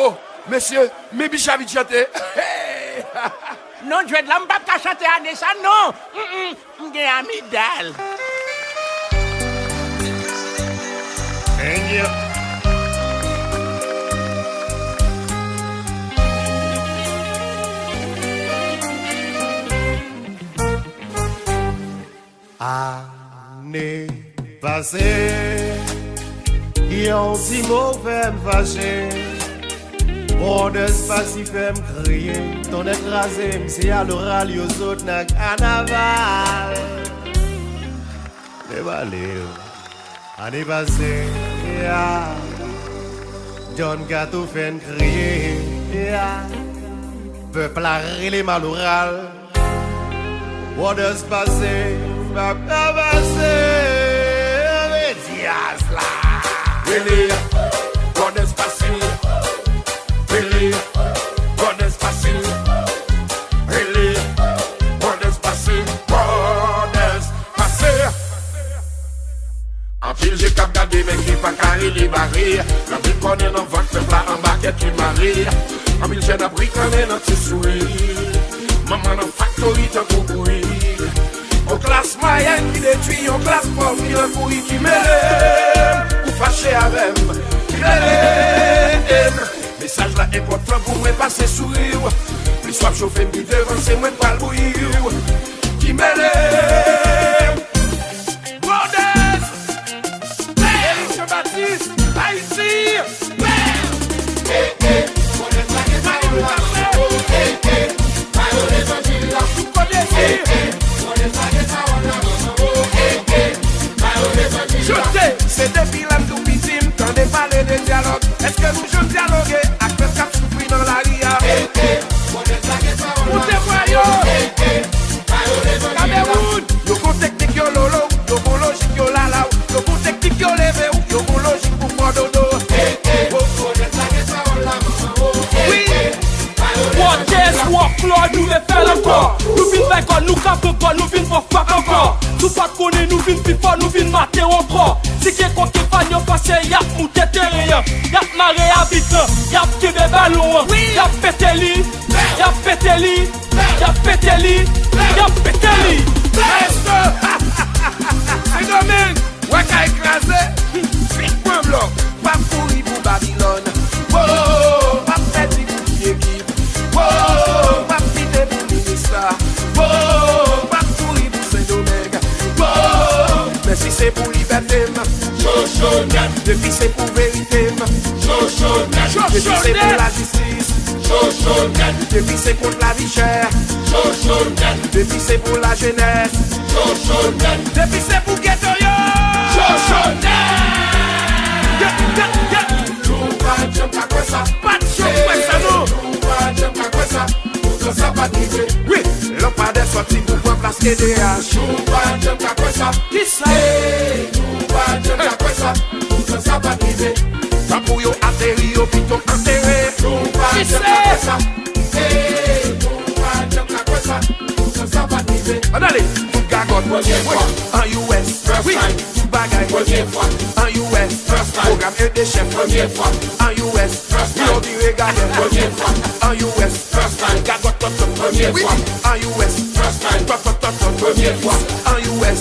Oh, monsieur, mais bichavi chanter. Non, je vais de l'homme pas chanter à des ça, non. J'ai amidal. Thank you. Année passée, yon si mauvais fâché. Bordes pas si fait crier, ton écrasé, m'si à l'oral, yo zot nan carnaval. Les balés, année passée, John Gato fait crier, peuple a rilé mal oral. Bordes passé, va pas passer, mais dias là. Really, borders passing. Really, borders passing. Really, borders passing. Borders passing. En pile, j'ai cap gardé, mais qui pas carré les barrières. La vie connaît dans votre peuple là, en bas, qui marie. En mille, j'ai appris quand même un petit sourire. Maman, dans factory, t'as coucouille. Aux classes moyennes qui détruit, aux classes pauvres qui l'encouille, qui mêlent. Ou fâché avec message là important pour moi passer sourire. Plus soif chauffer me devant, c'est moi pas le bouillir. Qui mêlent. Borders, Éric Jean-Baptiste, Haïti, c'est depuis l'âme tout victime, quand des parler de dialogue. Est-ce que nous jeunes dialoguer avec le cap souffrir dans la ria? Pour témoigner, Cameroun, yo bon technique yo lolo, yo bon logique yo lala, yo bon technique yo levé, yo bon logique pour prendre dodo. Oui, walk Lord, nous les faire encore. Nous vînes faire encore, nous cap encore, nous vînes pour faire encore. Nous pas connaître, nous vînes plus fort, nous vînes mater encore. Si quelqu'un qui va nous passer, y'a mouté terrain, y'a maré habitant, y'a tiré ballon, y'a pété li, y'a pété li, y'a pété li, y'a pété li. C'est domaine, ouais qu'a écrasé, point blanc, pas pourri pour Babylone. Oh, pas petit pour l'équipe. Oh, pas petit pour ministre. Oh, pas pourri pour Saint-Domingue. Oh, mais si c'est pour liberté, depuis c'est pour vérité, depuis c'est pour la justice, depuis c'est contre la vie chère, depuis c'est pour la jeunesse, depuis c'est pour ghetto yo. Oui, l'on pas de sortie pour prendre place TDH. Qui ça? Pas pour yo atterrir au piton enterré. Qui c'est? Allez, tout gagote en US, oui, tout bagaille en US, programme et des chefs en US, ils ont dit regarder en US, gagote oui, en US, première fois en US,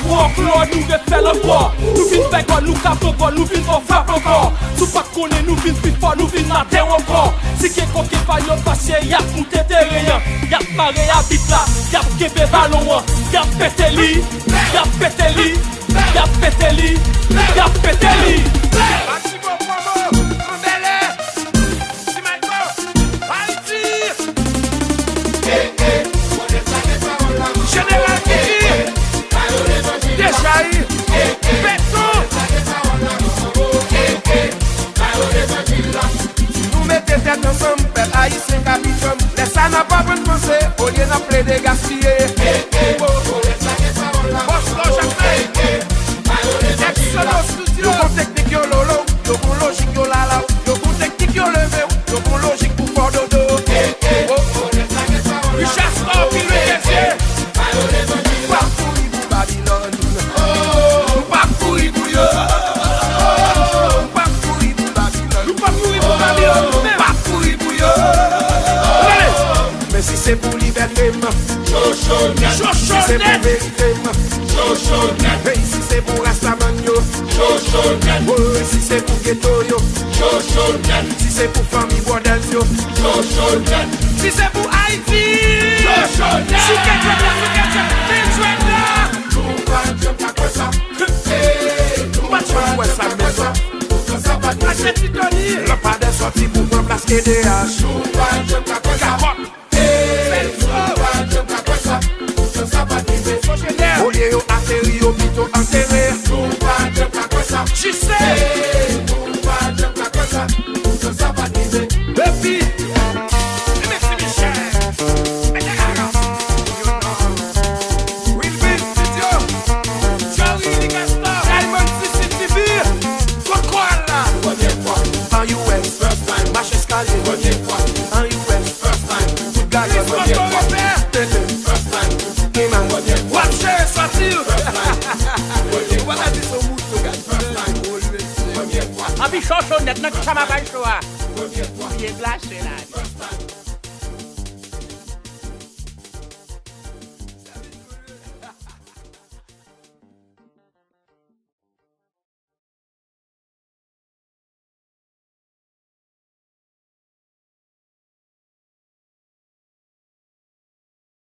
walk Lord, nous les faire encore. Nous vînes faire encore, nous cap encore, nous vînes pour faire encore. Nous pas connaître, nous vînes plus fort, nous vînes mater encore. Si quelqu'un qui va nous passer, y'a mouté terrain, y'a maré habitat, y'a kébé ballon, y'a pété li, y'a pété li, y'a pété li, y'a pété li. Général Kiki, Dejaï, Béton. Nous mettons tête ensemble, peuple haïtien capitaine. Laisse ça n'a pas besoin de penser, au lieu d'appeler des gaspillés. Yo bon technique yo lolo, yo bon logique yo lala, yo bon technique yo levé, yo bon logique pour faire dodo. Richard Stop, il est défié. Pas pourri pour Babylone. Oh, pas pourri pour yo. Pas pourri pour Babylone. c'est pour liberté, Chochonnette. si c'est pour vérité, Chochonnette. hey, si c'est pour Rastaman yo, Chochonnette. oh, si c'est pour ghetto yo, Chochonnette. si c'est pour famille bordel yo, Chochonnette. si c'est pour Haïti, Chochonnette. si le pas de sortie pour prendre place EDH. Au lieu yo atterri au plutôt enterré. J'y sais. Et puis, merci Michel. Wilvin Studio, Joey Gaston, Diamond CCTV, Cocola. En US, first time, marche escalier. En US, first time, tout gars, first time, Iman, watcher, sortir. Voilà dit son mood, tout gars. Abi chochonnette, notre camarade choix. Il est glacé là.